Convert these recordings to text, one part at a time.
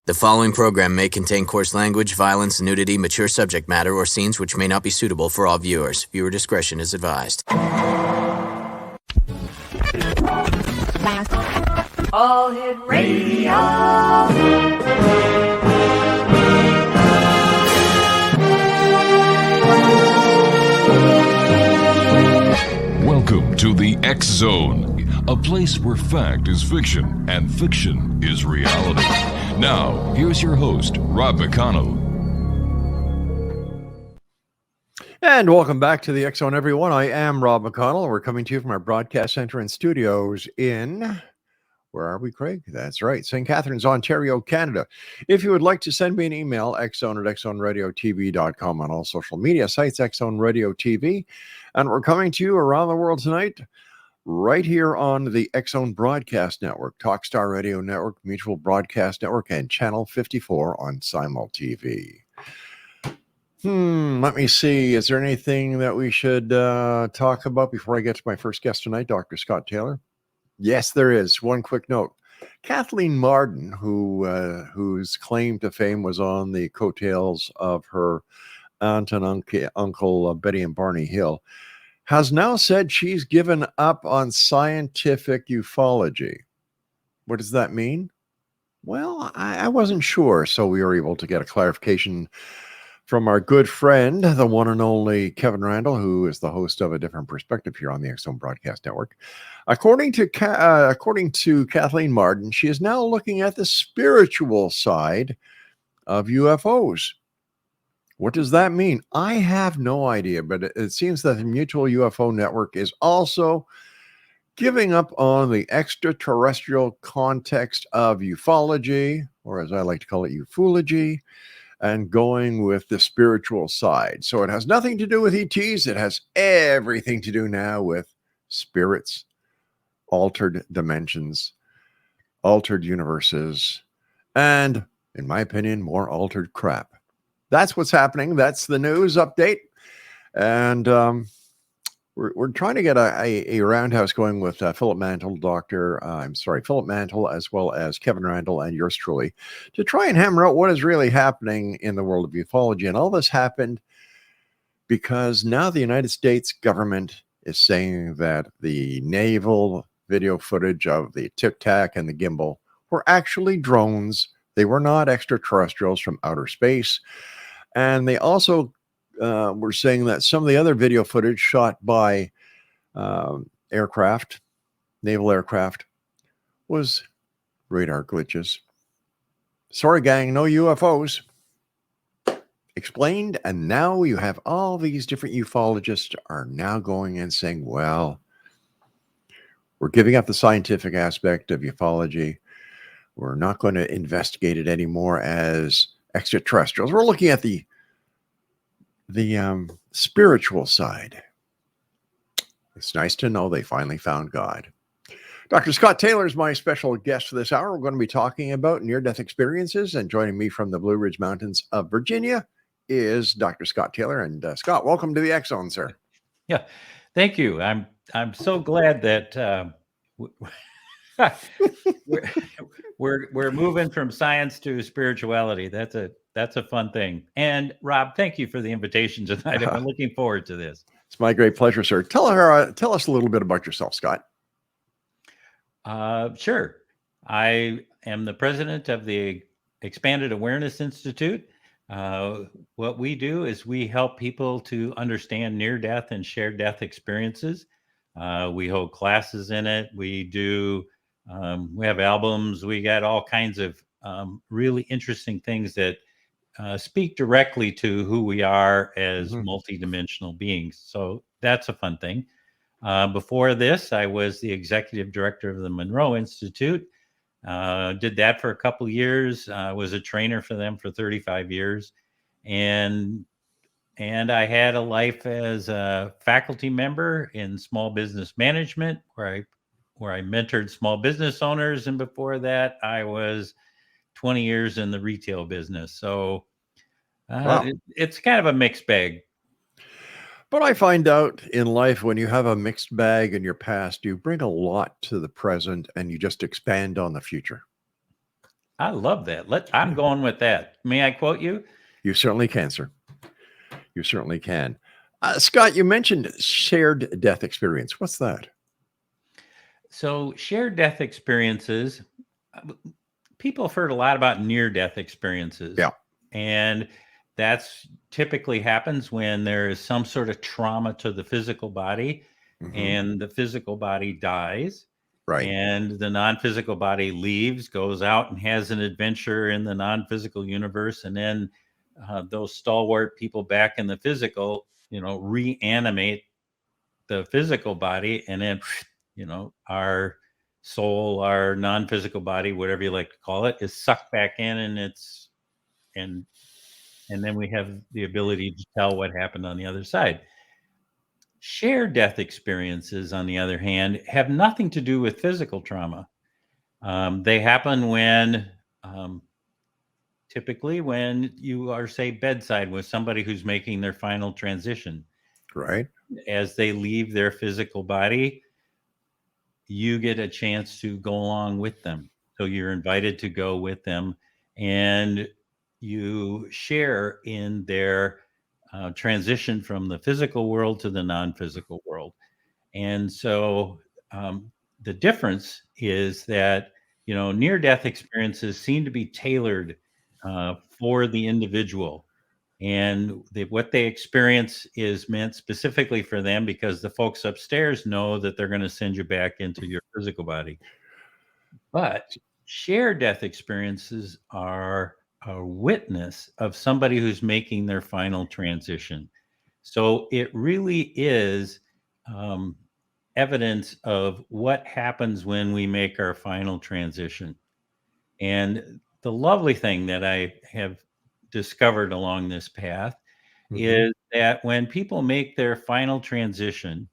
The following program may contain coarse language, violence, nudity, mature subject matter, or scenes which may not be suitable for all viewers. Viewer discretion is advised. All Hit Radio. Welcome to the X Zone, a place where fact is fiction and fiction is reality. Now, here's your host, Rob McConnell. And welcome back to the X Zone, everyone. I am Rob McConnell. We're coming to you from our broadcast center and studios in, where are we, Craig? That's right, St. Catharines, Ontario, Canada. If you would like to send me an email, xzone@xzoneradiotv.com, on all social media sites, Xzone Radio TV. And we're coming to you around the world tonight, right here on the X-Zone Broadcast Network, Talkstar Radio Network, Mutual Broadcast Network, and Channel 54 on Simul TV. Let me see. Is there anything that we should talk about before I get to my first guest tonight, Dr. Scott Taylor? Yes, there is. One quick note. Kathleen Marden, whose claim to fame was on the coattails of her aunt and uncle Betty and Barney Hill, has now said she's given up on scientific ufology. What does that mean? Well, I wasn't sure, so we were able to get a clarification from our good friend, the one and only Kevin Randall, who is the host of A Different Perspective here on the X-Zone Broadcast Network. According to Kathleen Marden, she is now looking at the spiritual side of UFOs. What does that mean? I have no idea, but it seems that the Mutual UFO Network is also giving up on the extraterrestrial context of ufology, or as I like to call it, ufology, and going with the spiritual side. So it has nothing to do with ETs. It has everything to do now with spirits, altered dimensions, altered universes, and, in my opinion, more altered crap. That's what's happening. That's the news update. And we're trying to get a roundhouse going with Philip Mantle, Philip Mantle, as well as Kevin Randall and yours truly, to try and hammer out what is really happening in the world of ufology. And all this happened because now the United States government is saying that the naval video footage of the Tic Tac and the gimbal were actually drones. They were not extraterrestrials from outer space. And they also were saying that some of the other video footage shot by aircraft, naval aircraft, was radar glitches. Sorry, gang, no UFOs. Explained, and now you have all these different ufologists are now going and saying, well, we're giving up the scientific aspect of ufology. We're not going to investigate it anymore as extraterrestrials. We're looking at the spiritual side. It's nice to know they finally found God. Dr. Scott Taylor is my special guest for this hour. We're going to be talking about near-death experiences, and joining me from the Blue Ridge Mountains of Virginia is Dr. Scott Taylor. And Scott, welcome to the X-Zone, sir. Yeah, thank you. I'm so glad that we're moving from science to spirituality. That's a fun thing. And Rob, thank you for the invitation tonight. I've been looking forward to this. It's my great pleasure, sir. Tell us a little bit about yourself, Scott. Sure. I am the president of the Expanded Awareness Institute. What we do is we help people to understand near-death and shared-death experiences. We hold classes in it. We have albums. We got all kinds of really interesting things that speak directly to who we are as multidimensional beings. So that's a fun thing. Before this, I was the executive director of the Monroe Institute. Did that for a couple of years. Was a trainer for them for 35 years. And I had a life as a faculty member in small business management where I mentored small business owners. And before that, I was 20 years in the retail business. So wow. It's kind of a mixed bag. But I find out in life, when you have a mixed bag in your past, you bring a lot to the present and you just expand on the future. I love that. I'm going with that. May I quote you? You certainly can, sir. You certainly can. Scott, you mentioned shared death experience. What's that? So, shared death experiences, people have heard a lot about near-death experiences. Yeah. And that's typically happens when there is some sort of trauma to the physical body, and the physical body dies. Right. And the non-physical body leaves, goes out and has an adventure in the non-physical universe. And then those stalwart people back in the physical, reanimate the physical body. And then, our soul, our non-physical body, whatever you like to call it, is sucked back in, and then we have the ability to tell what happened on the other side. Shared death experiences, on the other hand, have nothing to do with physical trauma. They happen when, typically, when you are, say, bedside with somebody who's making their final transition. Right. As they leave their physical body, you get a chance to go along with them. So you're invited to go with them, and you share in their transition from the physical world to the non-physical world. And so the difference is that, near-death experiences seem to be tailored for the individual. And what they experience is meant specifically for them, because the folks upstairs know that they're going to send you back into your physical body. But shared death experiences are a witness of somebody who's making their final transition. So it really is evidence of what happens when we make our final transition. And the lovely thing that I have discovered along this path is that when people make their final transition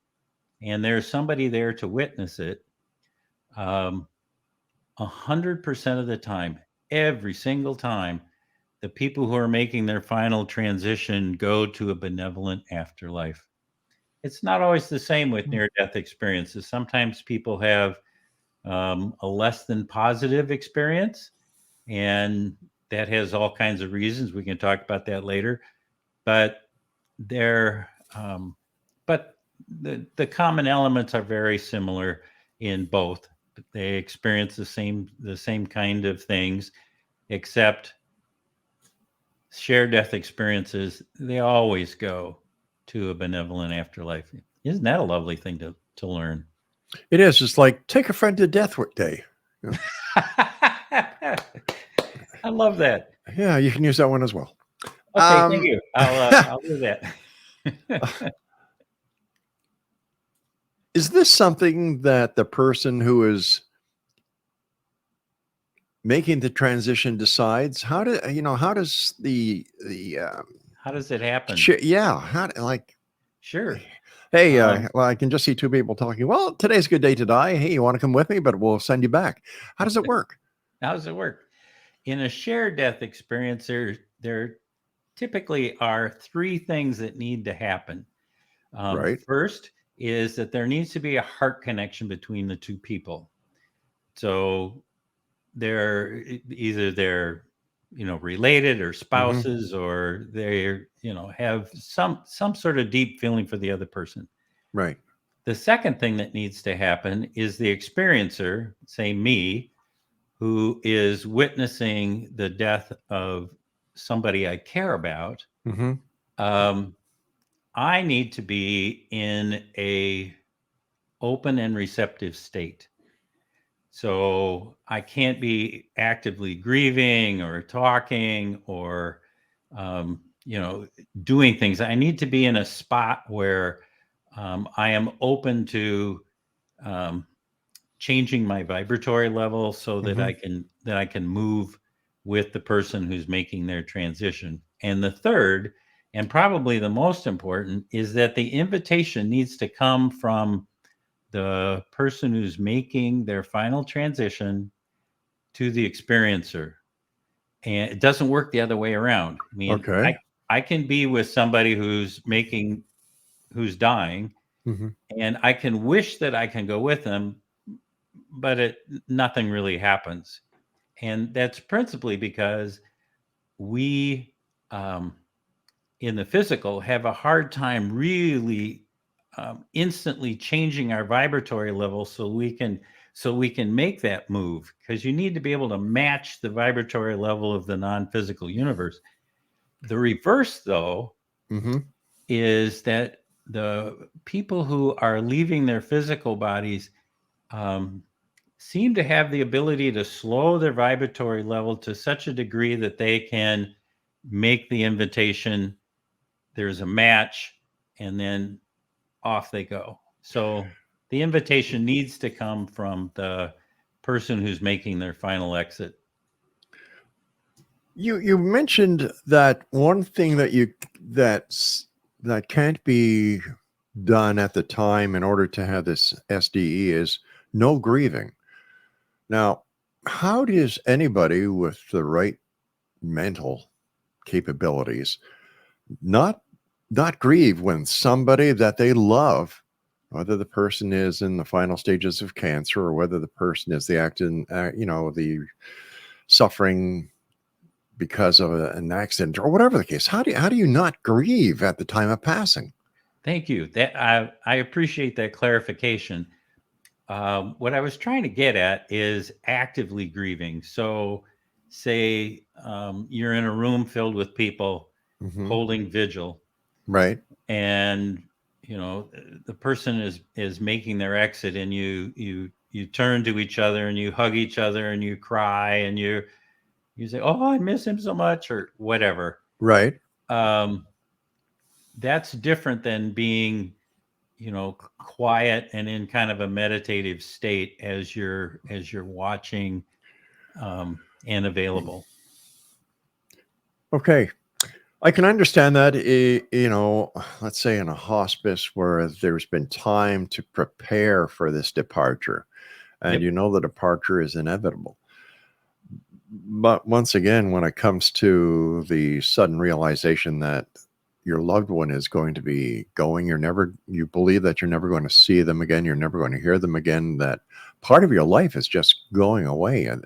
and there's somebody there to witness it, 100% of the time, every single time, the people who are making their final transition go to a benevolent afterlife. It's not always the same with near-death experiences. Sometimes people have a less than positive experience, and that has all kinds of reasons. We can talk about that later. But the common elements are very similar in both. They experience the same kind of things, except shared death experiences, they always go to a benevolent afterlife. Isn't that a lovely thing to learn? It is. It's like take a friend to death day. I love that. Yeah, you can use that one as well. Okay, thank you. I'll do that. Is this something that the person who is making the transition decides? How does the how does it happen? Sure. Hey, well, I can just see two people talking. Well, today's a good day to die. Hey, you want to come with me? But we'll send you back. How does it work? How does it work? In a shared death experience, there typically are three things that need to happen. Right. First is that there needs to be a heart connection between the two people. So they're related or spouses, or they have some sort of deep feeling for the other person. Right. The second thing that needs to happen is the experiencer, say me, who is witnessing the death of somebody I care about. I need to be in a open and receptive state. So I can't be actively grieving or talking or, doing things. I need to be in a spot where I am open to changing my vibratory level so that I can move with the person who's making their transition. And the third, and probably the most important, is that the invitation needs to come from the person who's making their final transition to the experiencer. And it doesn't work the other way around. I mean, I can be with somebody who's dying, and I can wish that I can go with them, but nothing really happens. And that's principally because we, in the physical, have a hard time really instantly changing our vibratory level so we can make that move, because you need to be able to match the vibratory level of the non-physical universe. The reverse, though, is that the people who are leaving their physical bodies seem to have the ability to slow their vibratory level to such a degree that they can make the invitation, there's a match, and then off they go. So the invitation needs to come from the person who's making their final exit. You mentioned that one thing that can't be done at the time in order to have this SDE is no grieving. Now, how does anybody with the right mental capabilities not grieve when somebody that they love, whether the person is in the final stages of cancer or whether the person is the suffering because of an accident or whatever the case? How do you not grieve at the time of passing? Thank you. That I appreciate that clarification. What I was trying to get at is actively grieving. So, say you're in a room filled with people holding vigil, Right. and the person is making their exit, and you turn to each other and you hug each other and you cry and you say, "Oh, I miss him so much," or whatever. Right. That's different than being quiet and in kind of a meditative state as you're watching and available. Okay. I can understand that, let's say in a hospice where there's been time to prepare for this departure and Yep. the departure is inevitable. But once again, when it comes to the sudden realization that your loved one is going to be going, you believe that you're never going to see them again, you're never going to hear them again, that part of your life is just going away. And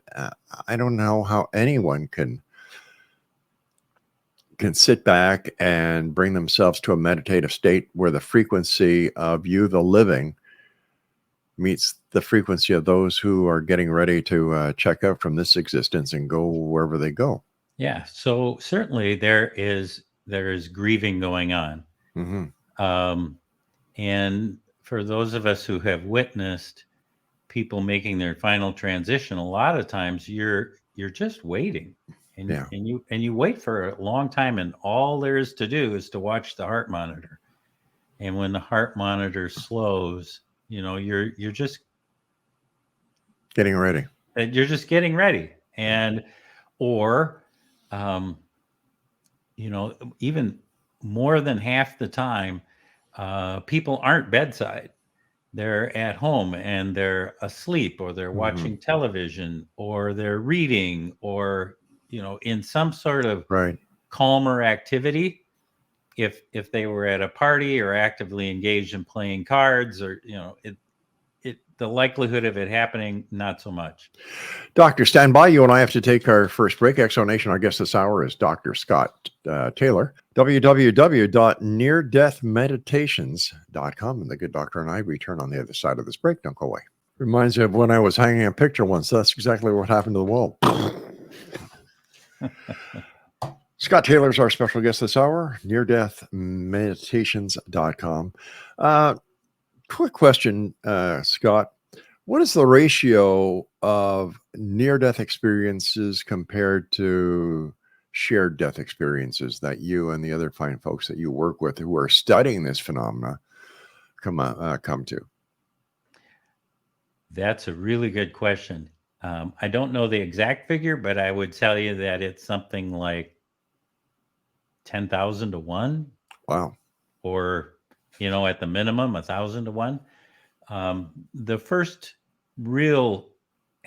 I don't know how anyone can sit back and bring themselves to a meditative state where the frequency of you, the living, meets the frequency of those who are getting ready to check out from this existence and go wherever they go. Yeah. So certainly there is grieving going on. And for those of us who have witnessed people making their final transition, a lot of times you're just waiting. And, Yeah. and you wait for a long time, and all there is to do is to watch the heart monitor. And when the heart monitor slows, you're just Getting ready. You're just getting ready. And or even more than half the time, people aren't bedside. They're at home and they're asleep, or they're watching television, or they're reading, or in some sort of Right. calmer activity. If they were at a party or actively engaged in playing cards, or the likelihood of it happening, not so much. Doctor, stand by. You and I have to take our first break. Exonation, our guest this hour is Dr. Scott Taylor, www.neardeathmeditations.com. And the good doctor and I return on the other side of this break. Don't go away. Reminds me of when I was hanging a picture once. That's exactly what happened to the wall. Scott Taylor is our special guest this hour, neardeathmeditations.com. Quick question, Scott. What is the ratio of near-death experiences compared to shared death experiences that you and the other fine folks that you work with who are studying this phenomena come to? That's a really good question. I don't know the exact figure, but I would tell you that it's something like 10,000 to 1. Wow. Or, at the minimum, 1,000 to 1. The first real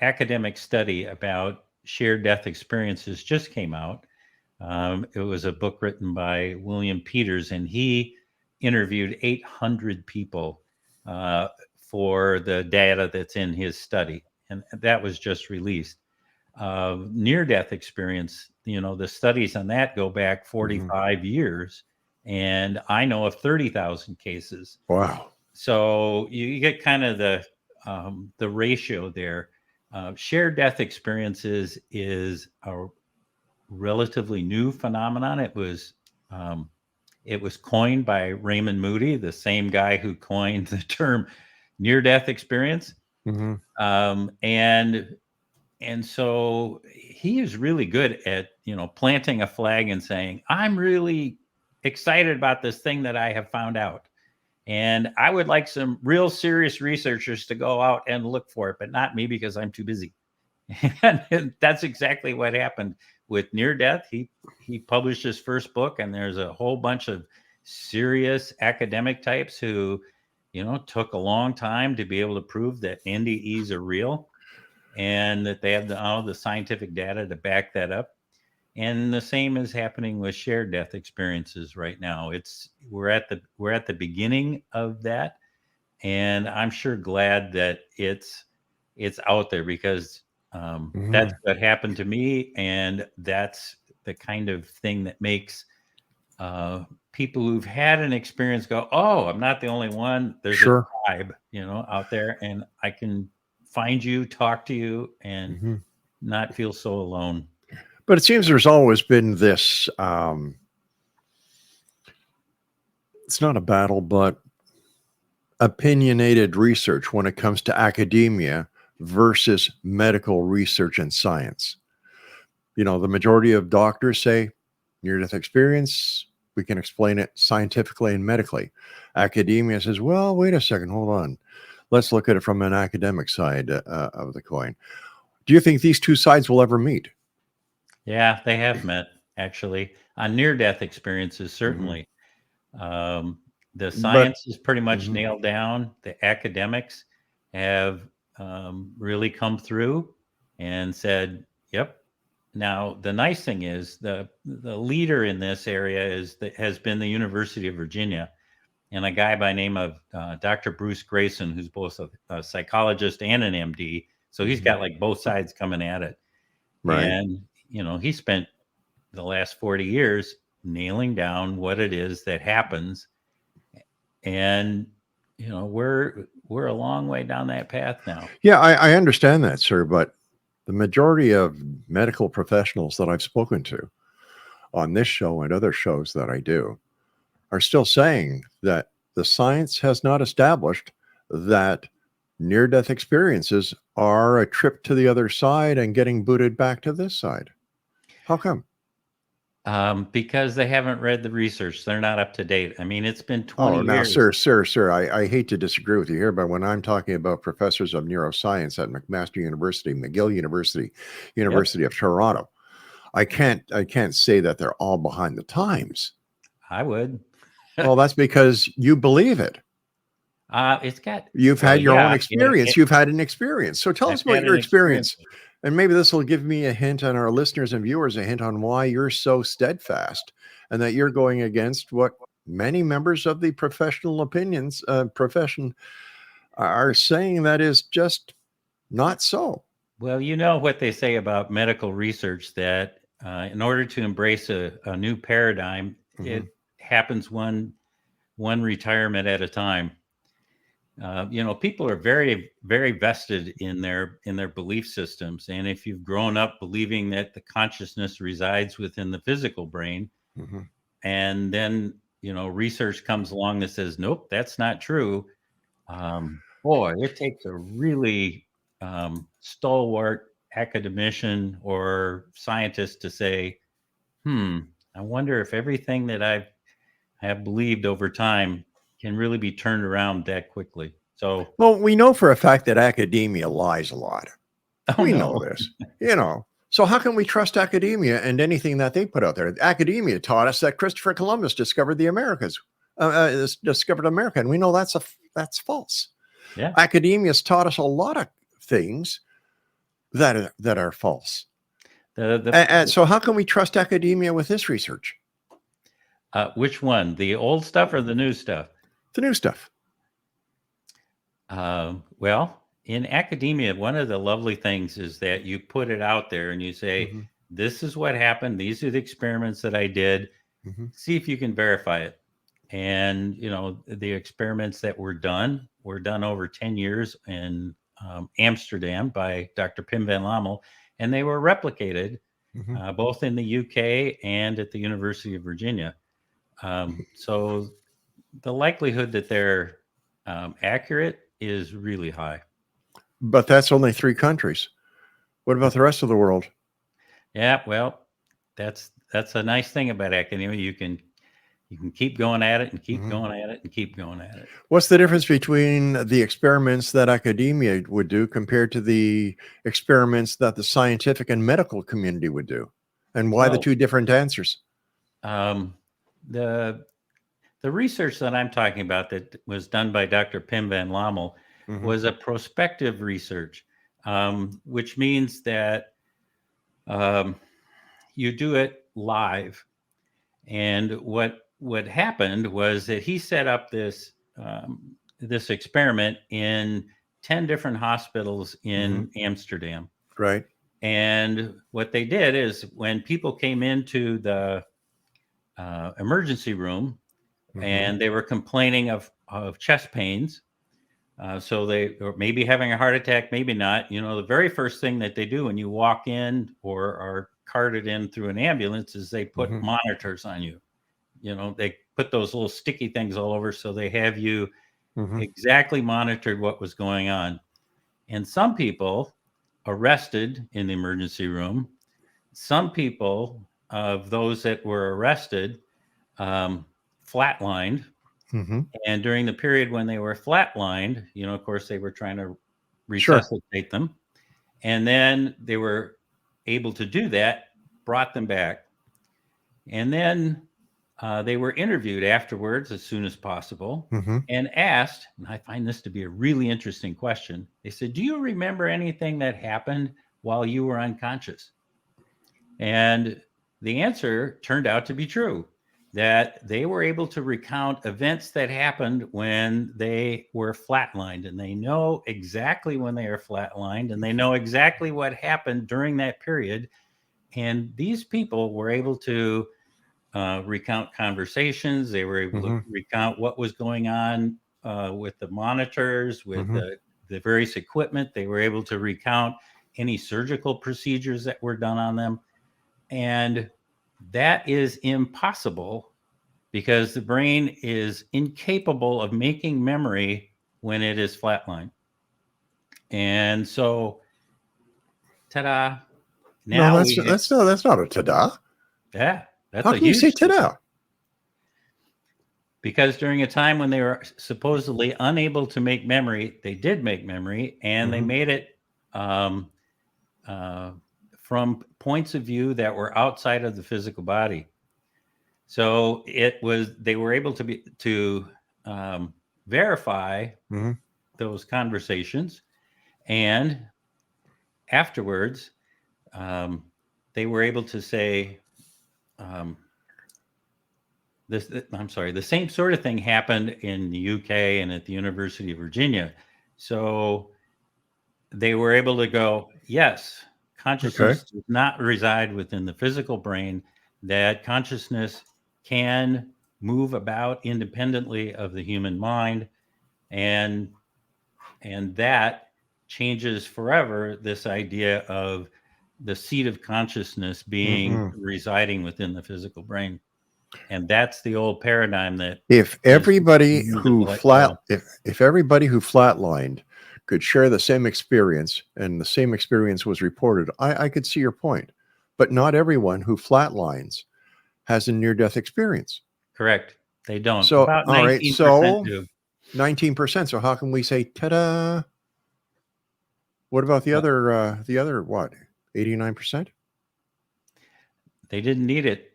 academic study about shared death experiences just came out. It was a book written by William Peters, and he interviewed 800 people for the data that's in his study. And that was just released. near-death experience. The studies on that go back 45 years, and I know of 30,000 cases. Wow. So you get kind of the ratio there. Shared death experiences is a relatively new phenomenon. It was coined by Raymond Moody, the same guy who coined the term near-death experience. And so he is really good at, planting a flag and saying, I'm really excited about this thing that I have found out. And I would like some real serious researchers to go out and look for it, but not me because I'm too busy. And that's exactly what happened with near death. He published his first book, and there's a whole bunch of serious academic types who, took a long time to be able to prove that NDEs are real and that they have the scientific data to back that up. And the same is happening with shared death experiences right now. We're at the beginning of that, and I'm sure glad that it's out there, because that's what happened to me, and that's the kind of thing that makes people who've had an experience go, "Oh, I'm not the only one. There's a tribe, out there, and I can find you, talk to you, and not feel so alone." But it seems there's always been this, it's not a battle, but opinionated research when it comes to academia versus medical research and science. The majority of doctors say near-death experience, we can explain it scientifically and medically. Academia says, well, wait a second, hold on. Let's look at it from an academic side of the coin. Do you think these two sides will ever meet? Yeah, they have met, actually, on near-death experiences, certainly. The science is pretty much nailed down. The academics have really come through and said, yep. Now, the nice thing is the leader in this area has been the University of Virginia, and a guy by name of Dr. Bruce Grayson, who's both a psychologist and an MD. So he's got like both sides coming at it. Right. And he spent the last 40 years nailing down what it is that happens. And, we're a long way down that path now. Yeah, I understand that, sir. But the majority of medical professionals that I've spoken to on this show and other shows that I do are still saying that the science has not established that near-death experiences are a trip to the other side and getting booted back to this side. How come? Because they haven't read the research. They're not up to date. I mean, it's been 20 years. Now, sir, I hate to disagree with you here, but when I'm talking about professors of neuroscience at McMaster University, McGill University, University of Toronto, I can't say that they're all behind the times. I would. Well, that's because you believe it. You've had your own experience. You've had an experience. So tell us about your experience. And maybe this will give me a hint, and our listeners and viewers a hint on why you're so steadfast and that you're going against what many members of the professional profession are saying that is just not so. Well, you know what they say about medical research, that in order to embrace a new paradigm, it happens one retirement at a time. People are very, very vested in their belief systems. And if you've grown up believing that the consciousness resides within the physical brain, and then, research comes along that says, nope, that's not true. Boy, it takes a really stalwart academician or scientist to say, I wonder if everything that I have believed over time can really be turned around that quickly. So, well, we know for a fact that academia lies a lot. We know this, So how can we trust academia and anything that they put out there? Academia taught us that Christopher Columbus discovered the Americas, discovered America, and we know that's false. Yeah, academia's taught us a lot of things that are false. And so how can we trust academia with this research? Which one? The old stuff or the new stuff? The new stuff. Well, in academia, one of the lovely things is that you put it out there and you say, this is what happened. These are the experiments that I did. See if you can verify it. And, the experiments that were done over 10 years in Amsterdam by Dr. Pim van Lommel, and they were replicated both in the UK and at the University of Virginia. So the likelihood that they're accurate is really high. But that's only 3 countries. What about the rest of the world? Yeah, well, that's a nice thing about academia. You can keep going at it and keep going at it and keep going at it. What's the difference between the experiments that academia would do compared to the experiments that the scientific and medical community would do? And why the 2 different answers? The research that I'm talking about that was done by Dr. Pim van Lommel was a prospective research, which means that you do it live. And what happened was that he set up this this experiment in 10 different hospitals in Amsterdam. Right. And what they did is when people came into the emergency room and they were complaining of chest pains, so they were maybe having a heart attack, maybe not. The very first thing that they do when you walk in or are carted in through an ambulance is they put monitors on you. They put those little sticky things all over, so they have you exactly monitored what was going on. And some people arrested in the emergency room, some people of those that were arrested flatlined. And during the period when they were flatlined, of course, they were trying to resuscitate them. And then they were able to do that, brought them back. And then they were interviewed afterwards as soon as possible and asked, and I find this to be a really interesting question. They said, do you remember anything that happened while you were unconscious? And the answer turned out to be true, that they were able to recount events that happened when they were flatlined, and they know exactly when they are flatlined, and they know exactly what happened during that period. And these people were able to recount conversations. They were able to recount what was going on with the monitors, with the various equipment. They were able to recount any surgical procedures that were done on them. And that is impossible because the brain is incapable of making memory when it is flatlined. And so, ta-da! Now no, that's not a ta-da. Yeah, that's How can you say ta-da? Because during a time when they were supposedly unable to make memory, they did make memory, and they made it from points of view that were outside of the physical body. So they were able to verify those conversations, and afterwards, they were able to say, the same sort of thing happened in the UK and at the University of Virginia. So they were able to go, yes, consciousness does not reside within the physical brain, that consciousness can move about independently of the human mind. And that changes forever this idea of the seat of consciousness being residing within the physical brain. And that's the old paradigm that if everybody who flatlined could share the same experience and the same experience was reported, I could see your point. But not everyone who flatlines has a near-death experience. Correct. They don't. So, about 19% all right, so do. 19%. So how can we say ta-da? What about the other what? 89%? They didn't need it.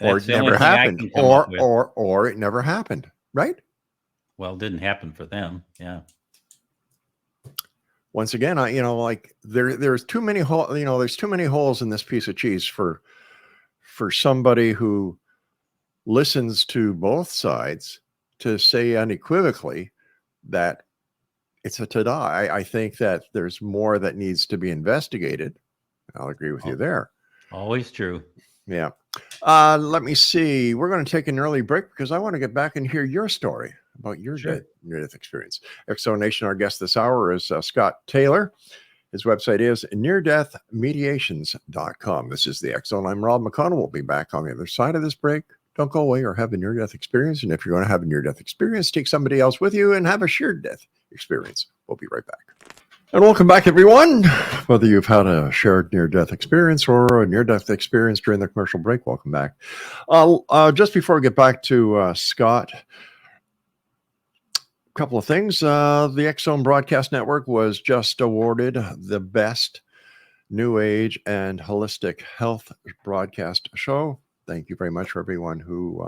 Or it never happened. Or it never happened, right? Well, it didn't happen for them. Yeah. Once again, there's too many there's too many holes in this piece of cheese for somebody who listens to both sides to say unequivocally that it's a ta-da. I think that there's more that needs to be investigated. I'll agree with you there. Always true. Yeah. Let me see. We're going to take an early break because I want to get back and hear your story about your near-death experience. Exo Nation, our guest this hour is Scott Taylor. His website is neardeathmediations.com. This is the Exo. I'm Rob McConnell. We'll be back on the other side of this break. Don't go away or have a near-death experience. And if you're going to have a near-death experience, take somebody else with you and have a shared death experience. We'll be right back. And welcome back, everyone. Whether you've had a shared near-death experience or a near-death experience during the commercial break, welcome back. Just before we get back to Scott, a couple of things. The X-Zone Broadcast Network was just awarded the best New Age and Holistic Health broadcast show. Thank you very much for everyone who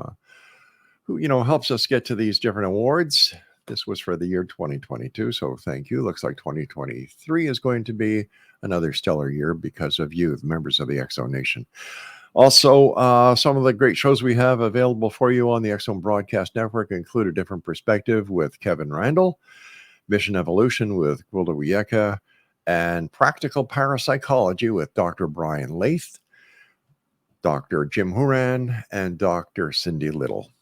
helps us get to these different awards. This was for the year 2022, so thank you. Looks like 2023 is going to be another stellar year because of you, the members of the Exo Nation. Also, some of the great shows we have available for you on the Exo Broadcast Network include A Different Perspective with Kevin Randall, Mission Evolution with Gwilda Wiyaka, and Practical Parapsychology with Dr. Brian Laith, Dr. Jim Huran, and Dr. Cindy Little.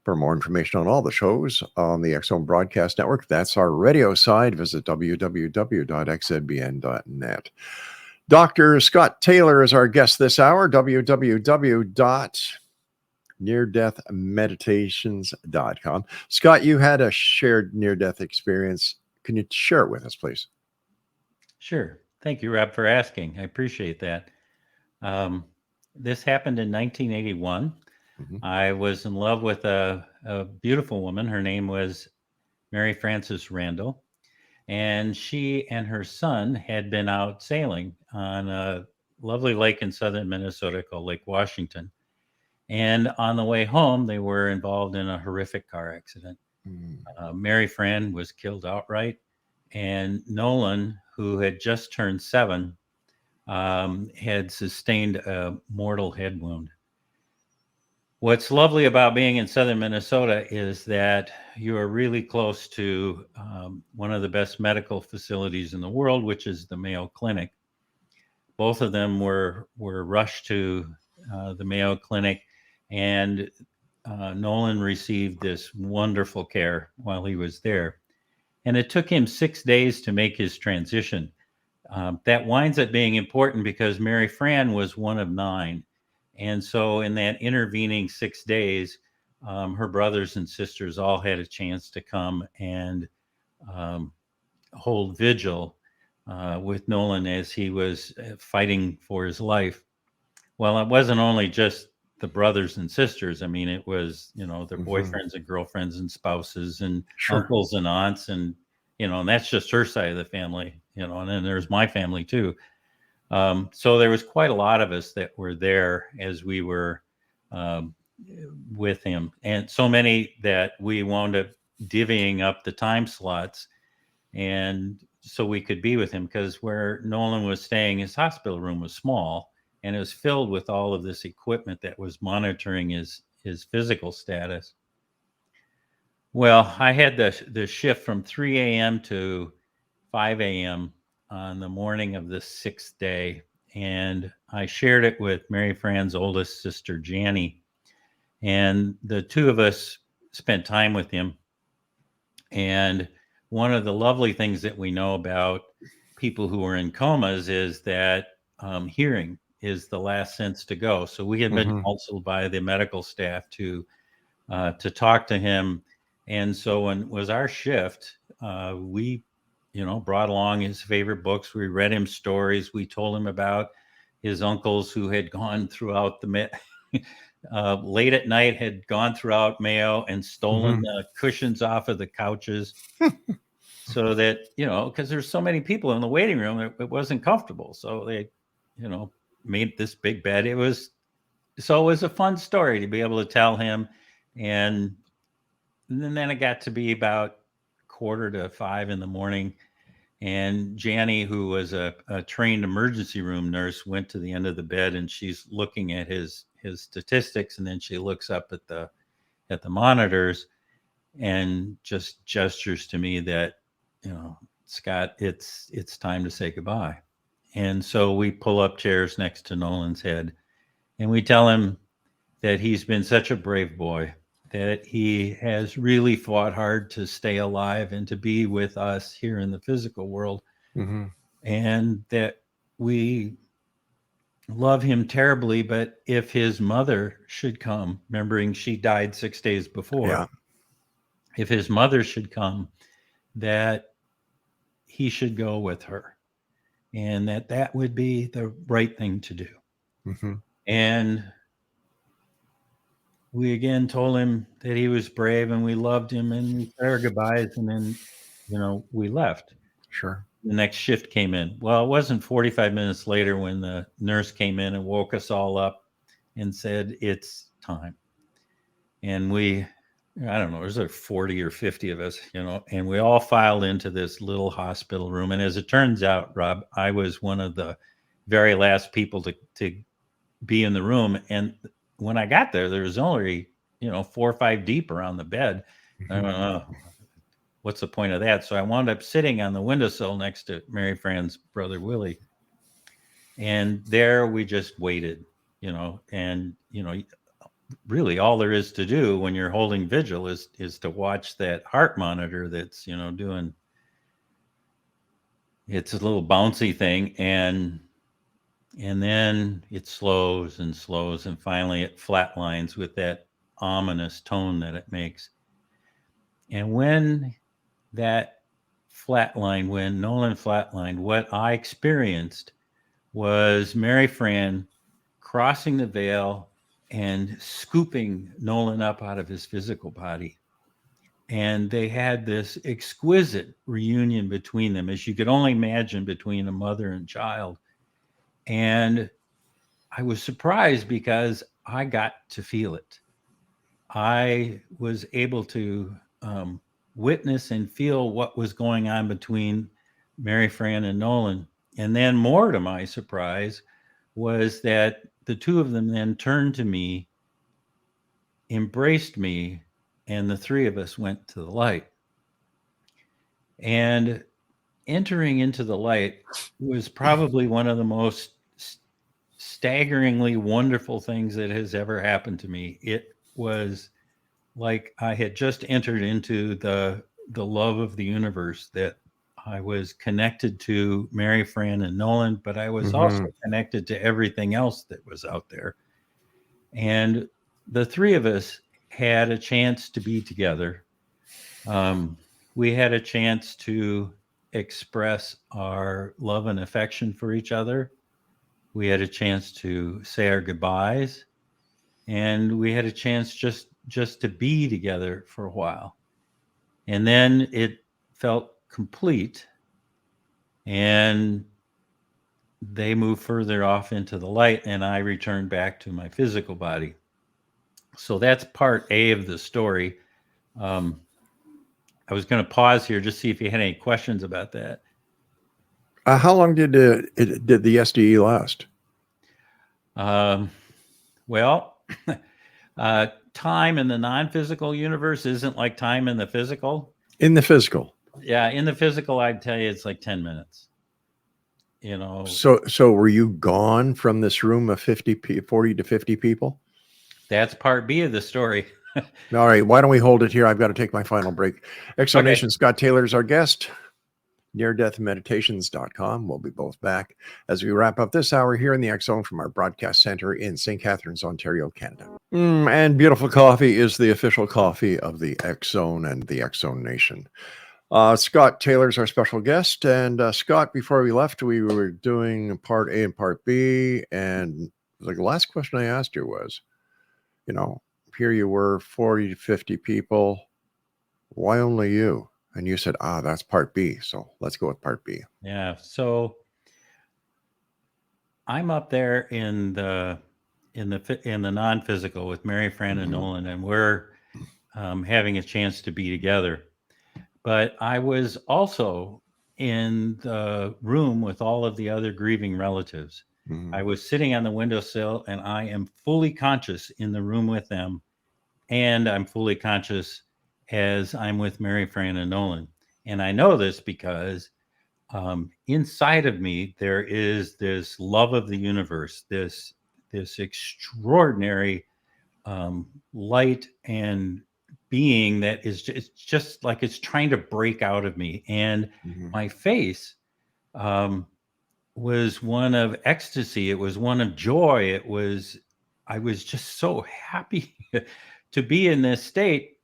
For more information on all the shows on the X-Zone Broadcast Network, that's our radio side. Visit www.xzbn.net. Dr. Scott Taylor is our guest this hour. www.neardeathmeditations.com. Scott, you had a shared near-death experience. Can you share it with us, please? Sure. Thank you, Rob, for asking. I appreciate that. This happened in 1981. Mm-hmm. I was in love with a beautiful woman. Her name was Mary Frances Randall. And she and her son had been out sailing on a lovely lake in southern Minnesota called Lake Washington. And on the way home, they were involved in a horrific car accident. Mary Fran was killed outright. And Nolan, who had just turned 7, had sustained a mortal head wound. What's lovely about being in southern Minnesota is that you are really close to one of the best medical facilities in the world, which is the Mayo Clinic. Both of them were rushed to the Mayo Clinic, and Nolan received this wonderful care while he was there. And it took him 6 days to make his transition. That winds up being important because Mary Fran was one of 9. And so in that intervening 6 days, her brothers and sisters all had a chance to come and hold vigil with Nolan as he was fighting for his life. Well, it wasn't only just the brothers and sisters. I mean, it was, their boyfriends and girlfriends and spouses and uncles and aunts and, and that's just her side of the family, and then there's my family too. So there was quite a lot of us that were there as we were with him, and so many that we wound up divvying up the time slots, and so we could be with him, because where Nolan was staying, his hospital room was small, and it was filled with all of this equipment that was monitoring his physical status. Well, I had the shift from 3 a.m. to 5 a.m. on the morning of the 6th day. And I shared it with Mary Fran's oldest sister, Janie. And the two of us spent time with him. And one of the lovely things that we know about people who are in comas is that hearing is the last sense to go. So we had been counseled by the medical staff to talk to him. And so when it was our shift, we brought along his favorite books. We read him stories. We told him about his uncles who had gone throughout the late at night, had gone throughout Mayo and stolen the cushions off of the couches so that, because there's so many people in the waiting room, it wasn't comfortable. So they, made this big bed. It was a fun story to be able to tell him. And then it got to be about 4:45 in the morning. And Janie, who was a trained emergency room nurse, went to the end of the bed, and she's looking at his statistics, and then she looks up at the monitors and just gestures to me that Scott, it's time to say goodbye. And so we pull up chairs next to Nolan's head and we tell him that he's been such a brave boy, that he has really fought hard to stay alive and to be with us here in the physical world. Mm-hmm. And that we love him terribly, but if his mother should come, remembering she died 6 days before, if his mother should come, that he should go with her, and that would be the right thing to do. Mm-hmm. And we again told him that he was brave and we loved him, and we said our goodbyes, and then, we left. Sure. The next shift came in. Well, it wasn't 45 minutes later when the nurse came in and woke us all up and said, it's time. And I don't know, there's like 40 or 50 of us, and we all filed into this little hospital room. And as it turns out, Rob, I was one of the very last people to be in the room. And when I got there, there was only, 4 or 5 deep around the bed. Mm-hmm. I don't know, what's the point of that? So I wound up sitting on the windowsill next to Mary Fran's brother, Willie. And there we just waited, and, really all there is to do when you're holding vigil is to watch that heart monitor that's, doing it's a little bouncy thing. And then it slows and slows. And finally it flatlines with that ominous tone that it makes. And when that flatline, when Nolan flatlined, what I experienced was Mary Fran crossing the veil and scooping Nolan up out of his physical body. And they had this exquisite reunion between them, as you could only imagine between a mother and child. And I was surprised because I got to feel it. I was able to witness and feel what was going on between Mary Fran and Nolan. And then, more to my surprise, was that the two of them then turned to me, embraced me, and the three of us went to the light. And entering into the light was probably one of the most staggeringly wonderful things that has ever happened to me. It was like I had just entered into the love of the universe, that I was connected to Mary Fran and Nolan, but I was also connected to everything else that was out there. And the three of us had a chance to be together. We had a chance to express our love and affection for each other. We had a chance to say our goodbyes, and we had a chance just to be together for a while. And then it felt complete, and they moved further off into the light, and I returned back to my physical body. So that's part A of the story. I was going to pause here just see if you had any questions about that. How long did the SDE last? Well, time in the non-physical universe isn't like time in the physical. In the physical. Yeah, in the physical, I'd tell you it's like 10 minutes. So were you gone from this room of 40 to 50 people? That's part B of the story. All right, why don't we hold it here? I've got to take my final break. Exonation, okay. Scott Taylor is our guest. NearDeathMeditations.com. We'll be both back as we wrap up this hour here in the X Zone from our broadcast center in St. Catharines, Ontario, Canada. And beautiful coffee is the official coffee of the X Zone and the X Zone Nation. Scott Taylor's our special guest. And Scott, before we left, we were doing part A and part B. And the last question I asked you was, here you were, 40 to 50 people. Why only you? And you said, that's part B. So let's go with part B. Yeah. So I'm up there in the non-physical with Mary Fran and Nolan, and we're having a chance to be together. But I was also in the room with all of the other grieving relatives. I was sitting on the windowsill, and I am fully conscious in the room with them. And I'm fully conscious as I'm with Mary Fran and Nolan. And I know this because inside of me, there is this love of the universe, this extraordinary light and being that is it's just like it's trying to break out of me. And my face was one of ecstasy. It was one of joy. I was just so happy to be in this state.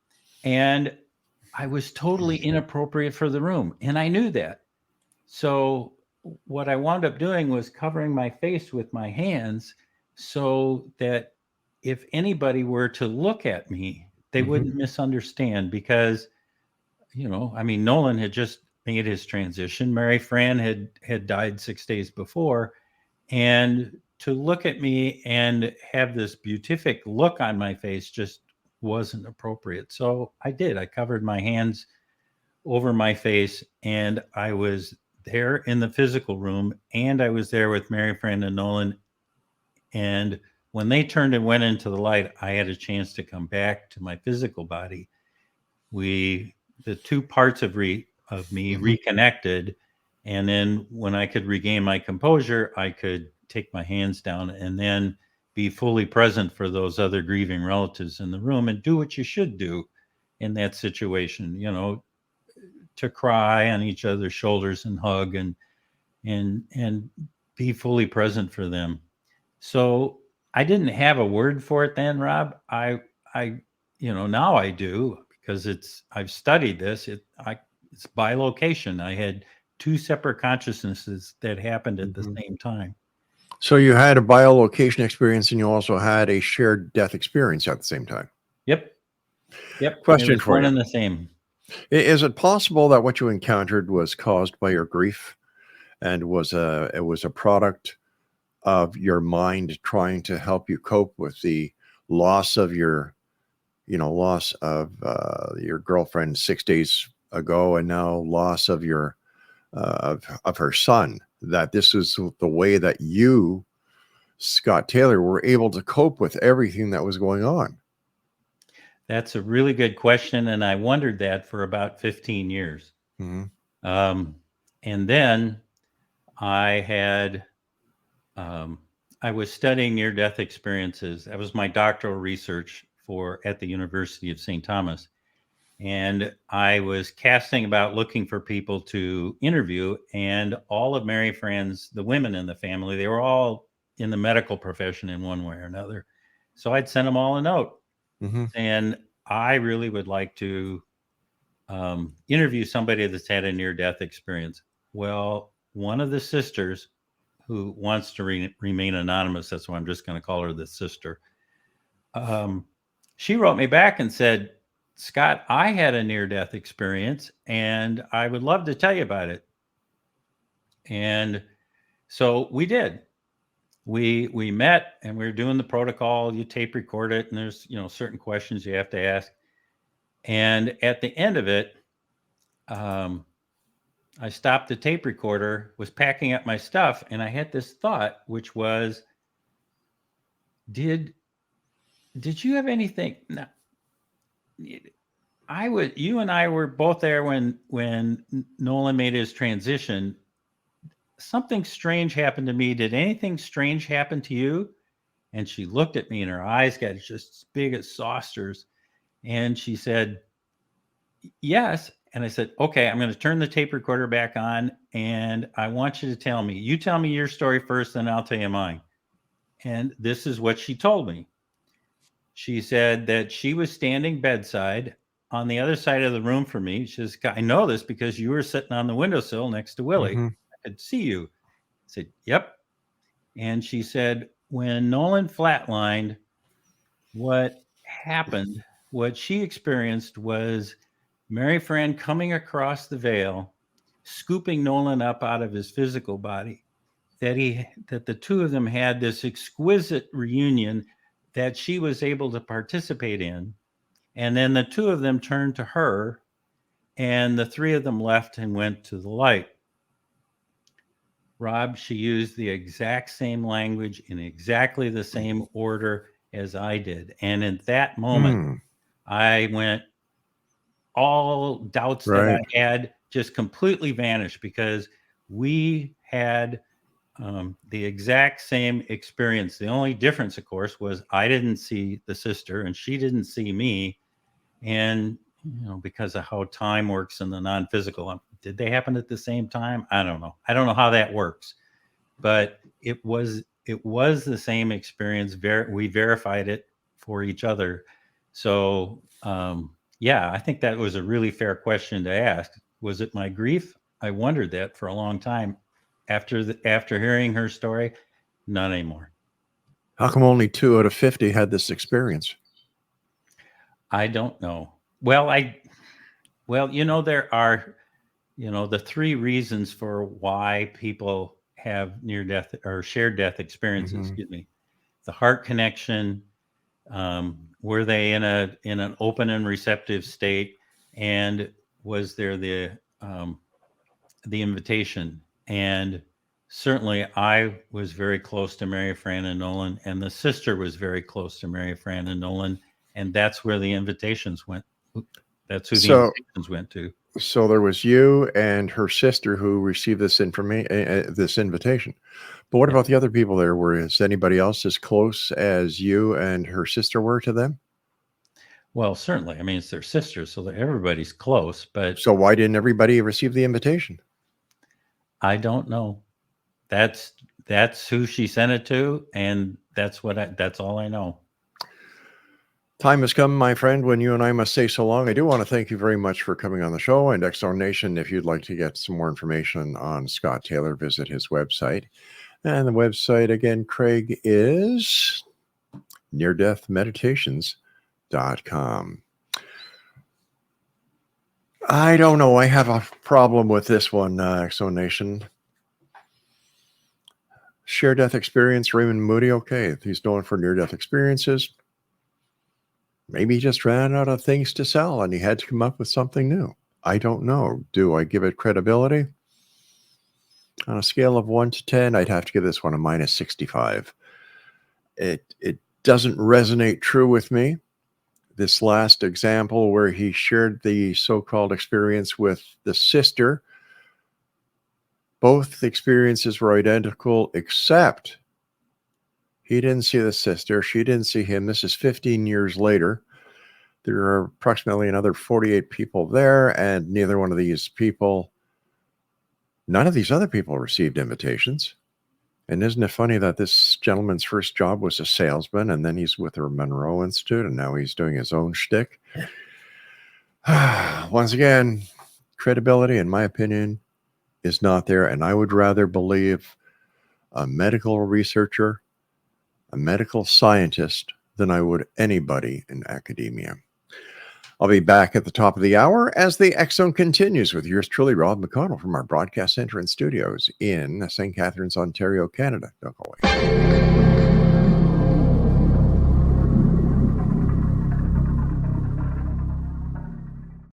And I was totally inappropriate for the room. And I knew that. So what I wound up doing was covering my face with my hands so that if anybody were to look at me, they wouldn't misunderstand because, I mean, Nolan had just made his transition. Mary Fran had died 6 days before. And to look at me and have this beatific look on my face just wasn't appropriate. So I did. I covered my hands over my face, and I was there in the physical room, and I was there with Mary Fran and Nolan. And when they turned and went into the light, I had a chance to come back to my physical body. The two parts of me reconnected. And then when I could regain my composure, I could take my hands down and then be fully present for those other grieving relatives in the room and do what you should do in that situation, to cry on each other's shoulders and hug and be fully present for them. So I didn't have a word for it then, Rob. I now I do because I've studied this. It's by location. I had two separate consciousnesses that happened at the same time. So you had a biolocation experience and you also had a shared death experience at the same time. Yep. Question for you. One and the same. Is it possible that what you encountered was caused by your grief and it was a product of your mind trying to help you cope with the loss of your girlfriend 6 days ago and now loss of your of her son, that this is the way that you, Scott Taylor, were able to cope with everything that was going on? That's a really good question. And I wondered that for about 15 years. And then I was studying near-death experiences. That was my doctoral research at the University of St. Thomas. And I was casting about looking for people to interview, and all of Mary Fran's, the women in the family, they were all in the medical profession in one way or another. So I'd send them all a note. And I really would like to interview somebody that's had a near-death experience. Well, one of the sisters who wants to remain anonymous, that's why I'm just going to call her the sister, she wrote me back and said, Scott, I had a near-death experience and I would love to tell you about it. And so we did. We met and we were doing the protocol. You tape record it and there's, certain questions you have to ask. And at the end of it, I stopped the tape recorder, was packing up my stuff, and I had this thought, which was, did you have anything? No. You and I were both there when Nolan made his transition. Something strange happened to me. Did anything strange happen to you? And she looked at me and her eyes got just as big as saucers. And she said, yes. And I said, okay, I'm going to turn the tape recorder back on and I want you to tell me. You tell me your story first, then I'll tell you mine. And this is what she told me. She said that she was standing bedside on the other side of the room from me. She says, I know this because you were sitting on the windowsill next to Willie. I could see you. I said, yep. And she said, when Nolan flatlined, what happened, what she experienced was Mary Fran coming across the veil, scooping Nolan up out of his physical body, that the two of them had this exquisite reunion that she was able to participate in. And then the two of them turned to her and the three of them left and went to the light. Rob, she used the exact same language in exactly the same order as I did. And in that moment, I went, all doubts that I had just completely vanished because we had the exact same experience. The only difference, of course, was I didn't see the sister and she didn't see me. And, because of how time works in the non-physical, did they happen at the same time? I don't know. I don't know how that works, but it was the same experience. We verified it for each other. So, yeah, I think that was a really fair question to ask. Was it my grief? I wondered that for a long time. After hearing her story, not anymore. How come only 2 out of 50 had this experience? I don't know. Well, there are, the 3 reasons for why people have near death or shared death experiences. Mhm. Excuse me. The heart connection. Were they in an open and receptive state, and was there the invitation? And certainly I was very close to Mary Fran and Nolan, and the sister was very close to Mary Fran and Nolan, and that's where the invitations went. That's who the invitations went to. So there was you and her sister who received this this invitation. But what about the other people there? Is anybody else as close as you and her sister were to them? Well, certainly. I mean, it's their sisters, so that everybody's close. But so why didn't everybody receive the invitation? I don't know. That's who she sent it to, and that's all I know. Time has come, my friend, when you and I must say so long. I do want to thank you very much for coming on the show. And X-Zone Nation, if you'd like to get some more information on Scott Taylor, visit his website. And the website, again, Craig, is neardeathmeditations.com. I don't know. I have a problem with this one, X-Zone Nation. Shared death experience, Raymond Moody. Okay, he's known for near-death experiences. Maybe he just ran out of things to sell and he had to come up with something new. I don't know. Do I give it credibility? On a scale of 1 to 10, I'd have to give this one a -65. It doesn't resonate true with me. This last example where he shared the so-called experience with the sister, both experiences were identical, except he didn't see the sister. She didn't see him. This is 15 years later. There are approximately another 48 people there, and none of these other people received invitations. And isn't it funny that this gentleman's first job was a salesman, and then he's with the Monroe Institute, and now he's doing his own shtick? Once again, credibility, in my opinion, is not there, and I would rather believe a medical researcher, a medical scientist, than I would anybody in academia. I'll be back at the top of the hour as the X-Zone continues with yours truly, Rob McConnell, from our broadcast center and studios in St. Catharines, Ontario, Canada. Don't go away.